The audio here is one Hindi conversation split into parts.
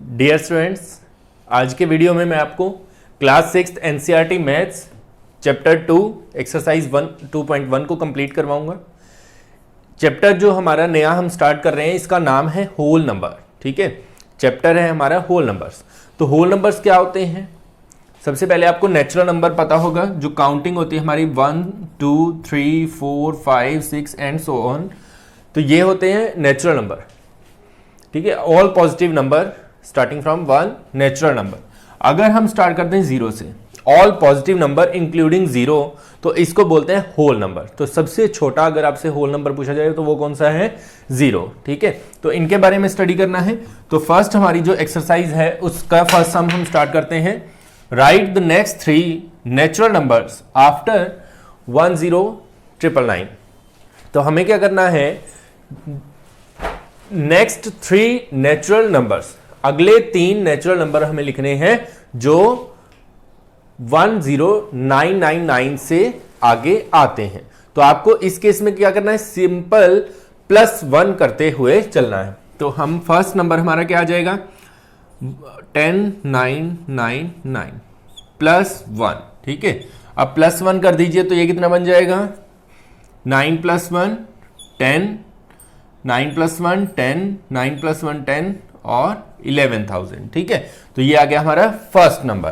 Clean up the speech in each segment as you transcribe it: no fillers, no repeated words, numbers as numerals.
डियर स्टूडेंट्स, आज के वीडियो में मैं आपको class 6 NCERT maths chapter 2 exercise 2.1 को कंप्लीट करवाऊंगा। चैप्टर जो हमारा नया हम स्टार्ट कर रहे हैं इसका नाम है होल नंबर। ठीक है, चैप्टर है हमारा होल नंबर्स। तो होल नंबर्स क्या होते हैं? सबसे पहले आपको नेचुरल नंबर पता होगा, जो काउंटिंग होती है हमारी 1 2 3 4 5 6 एंड सो ऑन। तो ये होते हैं नेचुरल नंबर। ठीक है, all positive number starting from 1 natural number. अगर हम स्टार्ट करते हैं जीरो से, all positive number including zero, तो इसको बोलते हैं होल नंबर। तो सबसे छोटा अगर आपसे होल नंबर पूछा जाए तो वो कौन सा है? जीरो। ठीक है, तो इनके बारे में स्टडी करना है। तो फर्स्ट हमारी जो एक्सरसाइज है उसका फर्स्ट सम हम स्टार्ट करते हैं। Right the next 3 natural numbers after 10,999। तो हमें क्या करना है? नेक्स्ट 3 नेचुरल नंबर्स, अगले 3 नेचुरल नंबर हमें लिखने हैं जो 10,999 से आगे आते हैं। तो आपको इस केस में क्या करना है? सिंपल +1 करते हुए चलना है। तो हम फर्स्ट नंबर हमारा क्या आ जाएगा? 10,999 +1। ठीक है, अब +1 कर दीजिए तो ये कितना बन जाएगा? 9 + 1 10, 9 + 1 10, 9 + 1 10 और 11,000। ठीक है, तो ये आ गया हमारा फर्स्ट नंबर।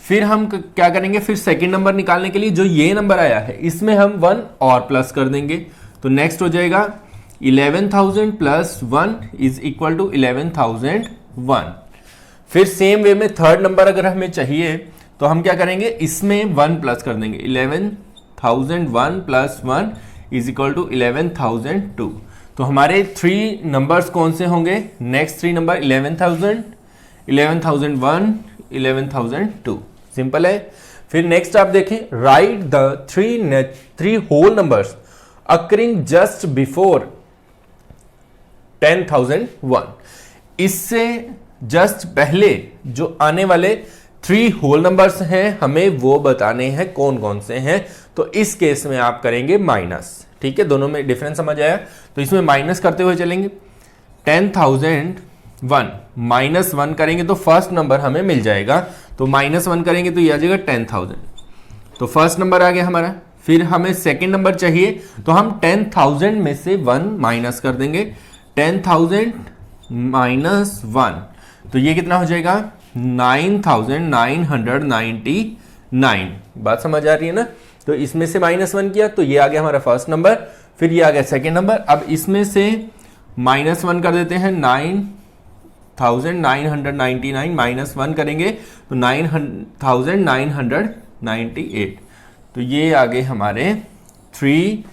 फिर हम क्या करेंगे? फिर सेकंड नंबर निकालने के लिए जो ये नंबर आया है इसमें हम 1 और प्लस कर देंगे। तो नेक्स्ट हो जाएगा 11,000 + 1 इज इक्वल टू 11,001। फिर सेम वे में थर्ड नंबर अगर हमें चाहिए तो हम क्या करेंगे? इसमें 1 प्लस कर देंगे। 11,001 + 1 इज इक्वल टू 11,002। तो हमारे 3 नंबर्स कौन से होंगे? Next 3 number 11,000, 11,001, 11,002। सिंपल है। फिर नेक्स्ट आप देखें, write the 3 whole numbers occurring just before 10,001। इससे जस्ट पहले जो आने वाले 3 होल नंबर्स हैं हमें वो बताने हैं कौन कौन से हैं। तो इस केस में आप करेंगे माइनस। ठीक है, दोनों में डिफरेंस समझ आया? तो इसमें माइनस करते हुए चलेंगे। 10,001 -1 करेंगे तो फर्स्ट नंबर हमें मिल जाएगा। तो -1 करेंगे तो ये आ जाएगा 10,000। तो फर्स्ट नंबर आ गया हमारा। फिर हमें सेकंड नंबर चाहिए तो हम 10,000 में से 1 माइनस कर देंगे। 10,000 - 1 तो ये कितना हो जाएगा? 9,999। बात समझ आ रही है ना? तो इसमें से -1 किया तो ये आ गया हमारा फर्स्ट नंबर। फिर ये आ गया सेकंड नंबर। अब इसमें से -1 कर देते हैं। 9,999 -1 करेंगे तो 9,998। तो ये आ गए हमारे 3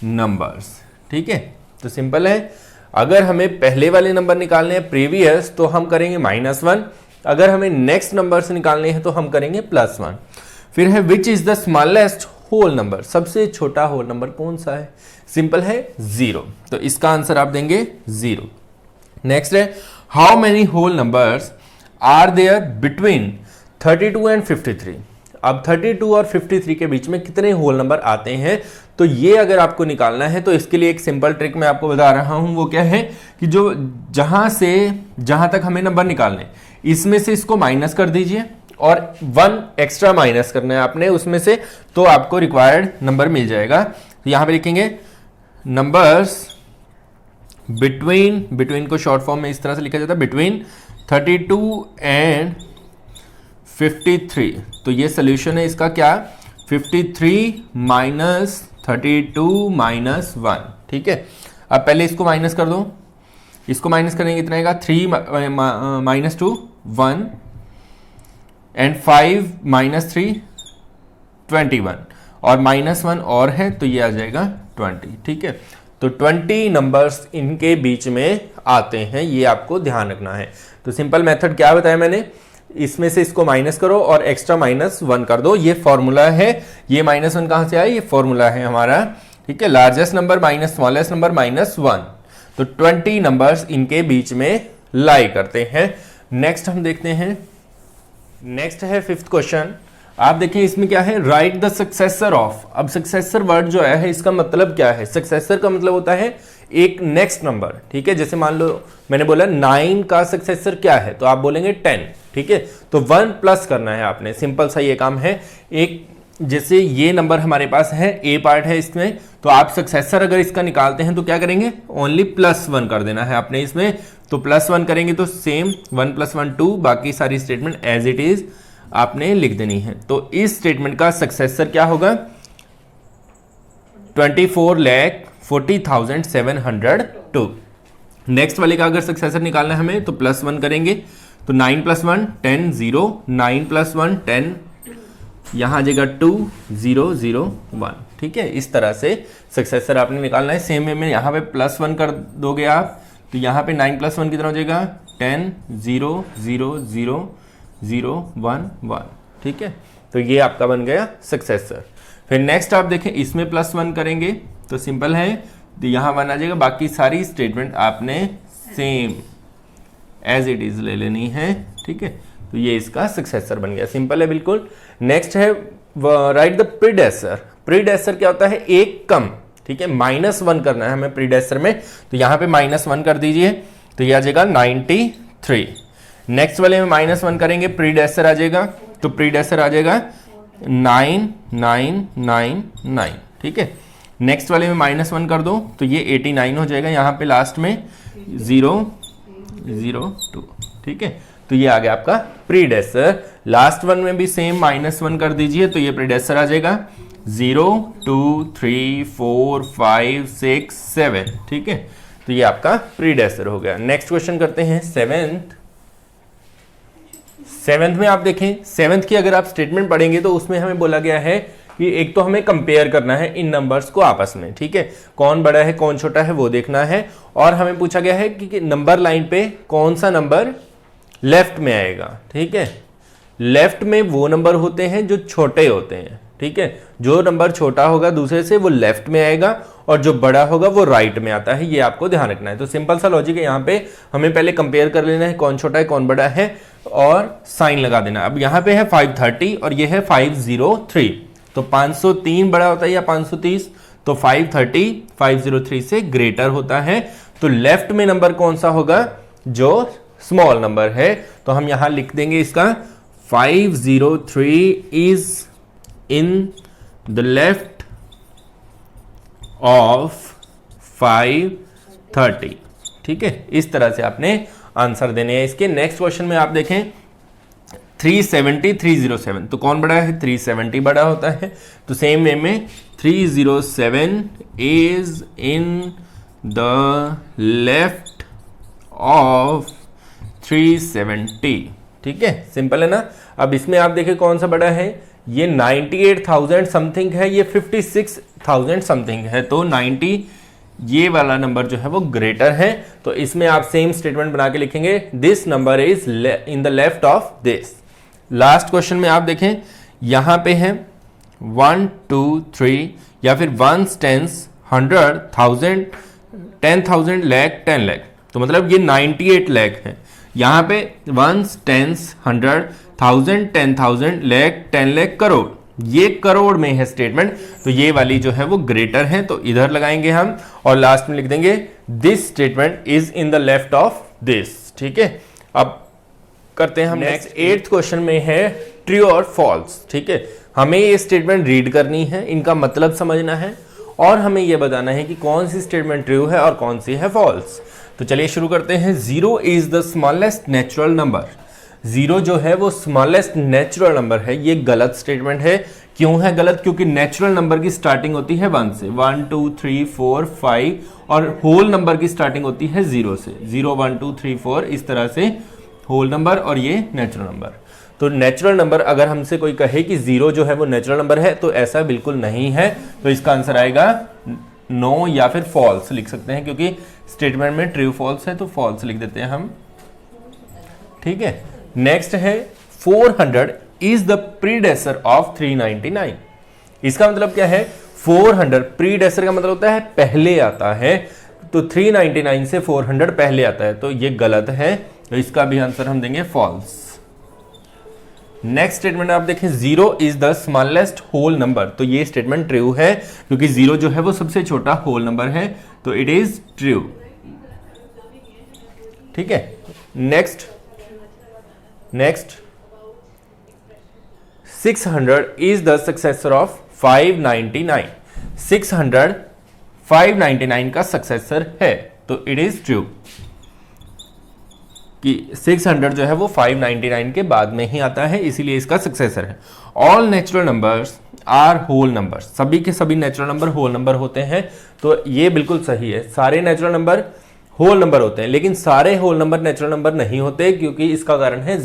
नंबर्स। ठीक है, तो सिंपल है। अगर हमें पहले वाले नंबर निकालने हैं प्रीवियस तो हम करेंगे -1। अगर हमें नेक्स्ट नंबर से निकालने हैं तो हम करेंगे +1। फिर है which is the smallest whole number? सबसे छोटा होल नंबर कौन सा है? सिंपल है 0। तो इसका आंसर आप देंगे 0। नेक्स्ट है how many whole numbers are there between 32 and 53। अब 32 और 53 के बीच में कितने होल नंबर आते हैं? तो ये अगर आपको निकालना है तो इसके लिए एक सिंपल ट्रिक मैं आपको बता रहा हूं। वो क्या है कि जो जहां से जहां तक हमें नंबर निकालने, इसमें से इसको माइनस कर दीजिए और 1 एक्स्ट्रा माइनस करना है आपने उसमें से, तो आपको रिक्वायर्ड नंबर मिल जाएगा। तो यहां पे लिखेंगे नंबर्स बिटवीन को शॉर्ट फॉर्म में इस तरह से लिखा जाता है, बिटवीन 32 एंड 53। तो ये सोल्यूशन है इसका क्या? 53 - 32 - 1। ठीक है, अब पहले इसको माइनस कर दो। इसको माइनस करेंगे कितना आएगा? 3 - 2 1 एंड 5 - 3 21 और -1 और है तो ये आ जाएगा 20। ठीक है, तो 20 नंबर्स इनके बीच में आते हैं, ये आपको ध्यान रखना है। तो सिंपल मेथड क्या बताया मैंने? इसमें से इसको माइनस करो और एक्स्ट्रा -1 कर दो। ये फॉर्मूला है। ये -1 कहां से आया? ये फॉर्मूला है हमारा। ठीक है, largest number minus smallest number -1। तो 20 नंबर्स इनके बीच में लाई करते हैं। नेक्स्ट हम देखते हैं। नेक्स्ट है 5th क्वेश्चन। आप देखिए इसमें क्या है? Right the successor of. अब सक्सेसर वर्ड जो है इसका मतलब क्या है? सक्सेसर का मतलब होता है एक नेक्स्ट नंबर, ठीक है। जैसे मान लो मैंने बोला 9 का सक्सेसर क्या है, तो आप बोलेंगे 10, ठीक है। तो 1 प्लस करना है आपने, सिंपल सा ये काम है। एक जैसे ये नंबर हमारे पास है, ए पार्ट है इसमें, तो आप सक्सेसर अगर इसका निकालते हैं तो क्या करेंगे, ओनली +1 कर देना है आपने इसमें। तो +1 करेंगे तो सेम 1 + 1 2, बाकी सारी स्टेटमेंट एज इट इज आपने लिख देनी है। तो इस स्टेटमेंट का सक्सेसर क्या होगा, 24,40,702। नेक्स्ट वाले का अगर सक्सेसर निकालना है हमें तो +1 करेंगे, तो 9 + 1 10 0, 9 + 1 10, यहां आ जाएगा 2 0 0 1, ठीक है। इस तरह से सक्सेसर आपने निकालना है। सेम वे में यहाँ पे +1 कर दोगे आप, तो यहाँ पे 9 + 1 कितना हो जाएगा, 10 0 0 0 0 1 1, ठीक है। तो ये आपका बन गया सक्सेसर। फिर नेक्स्ट आप देखें, इसमें +1 करेंगे तो सिंपल है, तो यहाँ 1 आ जाएगा। बाकी सारी स्टेटमेंट आपने सेम एज इट इज ले लेनी है, ठीक है। तो ये इसका सक्सेसर बन गया, सिंपल है बिल्कुल। नेक्स्ट है राइट द प्रीडेसेसर। प्रीडेसेसर क्या होता है, एक कम, ठीक है। -1 करना है हमें प्रीडेसेसर में, तो यहाँ पे -1 कर दीजिए, तो ये आ जाएगा 93। नेक्स्ट वाले में -1 करेंगे, प्रीडेसेसर आ जाएगा, तो प्रीडेसेसर आ जाएगा 9999, ठीक है। नेक्स्ट वाले में -1 कर दो तो ये 89 हो जाएगा, यहाँ पे लास्ट में 002, ठीक है। तो ये आ गया आपका प्रीडेसेसर। लास्ट वन में भी सेम -1 कर दीजिए, तो ये प्रीडेसेसर आ जाएगा 0 2 3 4 5 6 7, ठीक है। तो ये आपका प्रीडेसेसर हो गया। नेक्स्ट क्वेश्चन करते हैं सेवेंथ में आप देखें, सेवेंथ की अगर आप स्टेटमेंट पढ़ेंगे तो उसमें हमें बोला गया है कि एक तो हमें कंपेयर करना है इन नंबर्स को आपस में, ठीक है। कौन बड़ा है कौन छोटा है वो देखना है, और हमें पूछा गया है कि नंबर लाइन पे कौन सा नंबर लेफ्ट में आएगा, ठीक है। लेफ्ट में वो नंबर होते हैं जो छोटे होते हैं, ठीक है। जो नंबर छोटा होगा दूसरे से वो लेफ्ट में आएगा, और जो बड़ा होगा वो राइट में आता है, ये आपको ध्यान रखना है। तो सिंपल सा लॉजिक है, यहाँ पे हमें पहले कंपेयर कर लेना है कौन छोटा है कौन बड़ा है, और साइन लगा देना। अब यहाँ पे है 530 और ये है 503, तो 503 बड़ा होता है या 530, तो 530 503 से ग्रेटर होता है। तो लेफ्ट में नंबर कौन सा होगा, जो स्मॉल नंबर है, तो हम यहां लिख देंगे इसका 503 is in the left of 530, ठीक है। इस तरह से आपने आंसर देने हैं इसके। नेक्स्ट क्वेश्चन में आप देखें 370 307, तो कौन बड़ा है, 370 बड़ा होता है, तो सेम वे में 307 is in the left of 370, ठीक है। सिंपल है ना। अब इसमें आप देखें कौन सा बड़ा है, ये 98,000 समथिंग है, ये 56,000 समथिंग है, तो 90 ये वाला नंबर जो है वो ग्रेटर है। तो इसमें आप सेम स्टेटमेंट बना के लिखेंगे, this number is in the left of this. Last question में आप देखें यहां पे है 1 2 3 या फिर 1 10 100 1000 10,000 लाख 10 लाख, तो मतलब ये 98 लाख है। यहां पे 1 10 100 1000 10,000 लाख 10 लाख करोड़, ये करोड़ में है स्टेटमेंट, तो ये वाली जो है वो ग्रेटर है, तो इधर लगाएंगे हम, और लास्ट में लिख देंगे this statement is in the left of this, ठीक है। अब करते हैं हम नेक्स्ट 8th क्वेश्चन में है ट्रू और फॉल्स, ठीक है। हमें ये स्टेटमेंट रीड करनी है, इनका मतलब समझना है, और हमें यह बताना है कि कौन सी स्टेटमेंट ट्रू है और कौन सी है फॉल्स। तो चलिए शुरू करते हैं। 0 is the smallest natural number. 0 जो है वो स्मॉलेस्ट नेचुरल नंबर है, ये गलत स्टेटमेंट है। क्यों है गलत, क्योंकि नेचुरल नंबर की स्टार्टिंग होती है 1 से, 1 2 3 4 5, और होल नंबर की स्टार्टिंग होती है 0 से, 0 1 2 3 4, इस तरह से होल नंबर, और ये नेचुरल नंबर। तो नेचुरल नंबर अगर हमसे कोई कहे कि 0 जो है वो नेचुरल नंबर है, तो ऐसा बिल्कुल नहीं है। तो इसका आंसर आएगा नो या फिर फॉल्स लिख सकते हैं, क्योंकि स्टेटमेंट में ट्रू फॉल्स है, तो फॉल्स लिख देते हैं हम, ठीक है। नेक्स्ट है 400 इज द प्रीडेसेसर ऑफ 399। इसका मतलब क्या है, 400 प्रीडेसेसर का मतलब होता है पहले आता है, तो 399 से 400 पहले आता है, तो ये गलत है। तो इसका भी आंसर हम देंगे फॉल्स। नेक्स्ट स्टेटमेंट आप देखें, 0 is the smallest whole number, तो ये स्टेटमेंट ट्रू है क्योंकि 0 जो है वो सबसे छोटा होल नंबर है, तो इट इज ट्रू। ठीक है, next 600 is the successor of 599, 600 599 का सक्सेसर है, तो इट इज ट्रू कि 600 जो है वो 599 के बाद में ही आता है, इसीलिए इसका सक्सेसर है। All natural numbers are whole numbers, सभी के सभी नेचुरल नंबर होल नंबर होते हैं, तो ये बिल्कुल सही है, सारे नेचुरल नंबर होल नंबर होते हैं, लेकिन सारे होल नंबर नेचुरल नंबर नहीं होते क्योंकि इसका कारण है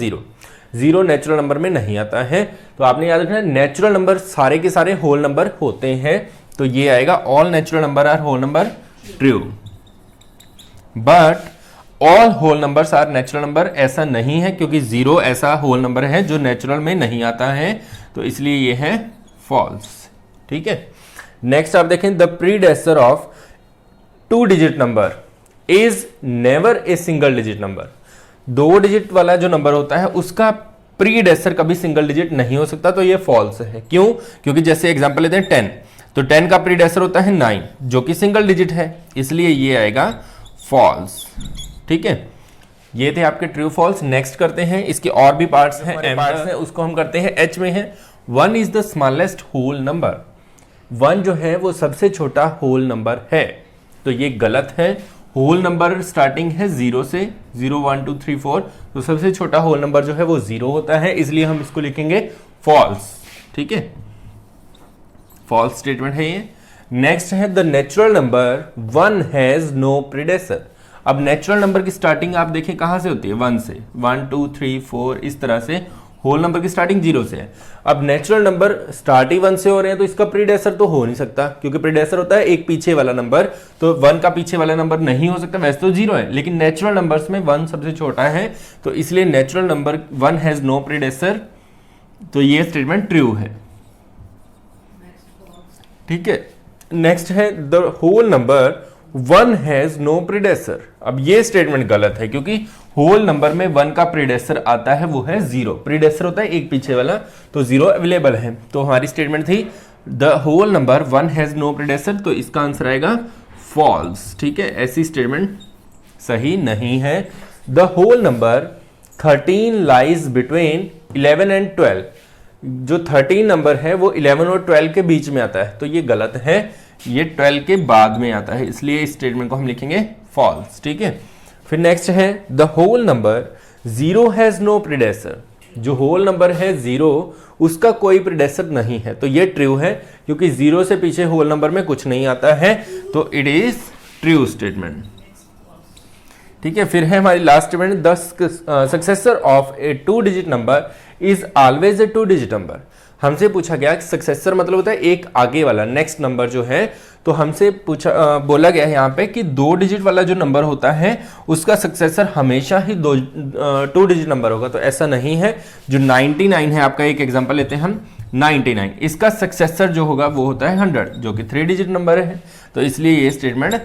0 नेचुरल नंबर में नहीं आता है। तो आपने याद रखना, नेचुरल नंबर सारे के सारे होल नंबर होते हैं, तो ये आएगा all natural number are whole number, true. But all whole numbers are natural number, ऐसा नहीं है क्योंकि 0 ऐसा होल नंबर है जो नेचुरल में नहीं आता है, तो इसलिए ये है फॉल्स। ठीक है, नेक्स्ट आप देखें, the predecessor of 2 digit number is never a single digit number, 2 digit वाला जो नंबर होता है उसका प्रीडेसेसर कभी सिंगल डिजिट नहीं हो सकता, तो ये फॉल्स है। क्यों? क्योंकि जैसे एग्जांपल लेते हैं 10, तो 10 का प्रीडेसेसर होता है 9 जो कि सिंगल डिजिट है, इसलिए ये आएगा फॉल्स। ठीक है, ये थे आपके ट्रू फॉल्स। नेक्स्ट करते हैं, इसके और भी पार्ट्स हैं, पार्ट्स हैं, उसको हम करते हैं एच में है। 1 is the smallest whole number, 1 जो है वो सबसे छोटा होल नंबर है, तो ये गलत है। होल नंबर स्टार्टिंग है 0 से, 0 1 2 3 4, तो सबसे छोटा होल नंबर जो है वो 0 होता है, इसलिए हम इसको लिखेंगे फॉल्स। ठीक है, फॉल्स स्टेटमेंट है ये। नेक्स्ट है, the natural number 1 has no predecessor. अब नेचुरल नंबर की स्टार्टिंग आप देखें कहां से होती है, 1 से, 1 2 3 4 इस तरह से, होल नंबर की स्टार्टिंग 0 से है। अब नेचुरल नंबर स्टार्ट ही 1 से हो रहे हैं, तो इसका प्रीडेसेसर तो हो नहीं सकता, क्योंकि प्रीडेसेसर होता है एक पीछे वाला नंबर, तो 1 का पीछे वाला नंबर नहीं हो सकता, वैसे तो 0 है, लेकिन नेचुरल नंबर्स में 1 सबसे छोटा है, तो इसलिए natural number 1 has no predecessor, तो ये स्टेटमेंट ट्रू है। ठीक है, नेक्स्ट है, the whole number 1 has no predecessor. अब ये स्टेटमेंट गलत है क्योंकि होल नंबर में 1 का प्रीडेसेसर आता है, वो है 0, प्रीडेसेसर होता है एक पीछे वाला, तो 0 अवेलेबल है। तो हमारी स्टेटमेंट थी the whole number 1 has no predecessor, तो इसका आंसर आएगा फॉल्स। ठीक है, ऐसी स्टेटमेंट सही नहीं है। The whole number 13 lies between 11 and 12, जो 13 नंबर है वो 11 और 12 के बीच में आता है, तो ये गलत है, ये 12 के बाद में आता है, इसलिए इस स्टेटमेंट को हम लिखेंगे फॉल्स। ठीक है, फिर नेक्स्ट है, the whole number 0 has no predecessor. जो होल नंबर है 0 उसका कोई प्रीडेसेसर नहीं है, तो ये ट्रू है क्योंकि 0 से पीछे होल नंबर में कुछ नहीं आता है, तो इट इज ट्रू स्टेटमेंट। ठीक है, फिर है हमारी last statement, the successor of A 2 digit number is always a 2 digit number. हमसे पूछा गया कि सक्सेसर मतलब होता है एक आगे वाला, नेक्स्ट नंबर जो है, तो हमसे बोला गया है यहाँ पे कि 2 डिजिट वाला जो नंबर होता है उसका सक्सेसर हमेशा ही 2 डिजिट नंबर होगा, तो ऐसा नहीं है। जो 99 है, आपका एक एग्जांपल लेते हैं हम, 99, इसका सक्सेसर जो होगा वो होता है 100 जो कि 3 डिजिट नंबर है, तो इसलिए ये स्टेटमेंट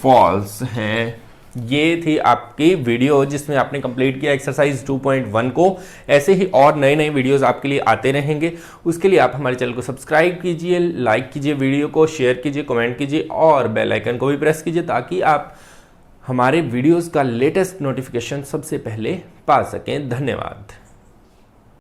फॉल्स है। ये थी आपकी वीडियो जिसमें आपने कंप्लीट किया एक्सरसाइज 2.1 को। ऐसे ही और नए नए वीडियोस आपके लिए आते रहेंगे, उसके लिए आप हमारे चैनल को सब्सक्राइब कीजिए, लाइक कीजिए, वीडियो को शेयर कीजिए, कमेंट कीजिए और बेल आइकन को भी प्रेस कीजिए ताकि आप हमारे वीडियोस का लेटेस्ट नोटिफिकेशन सबसे पहले पा सकें। धन्यवाद।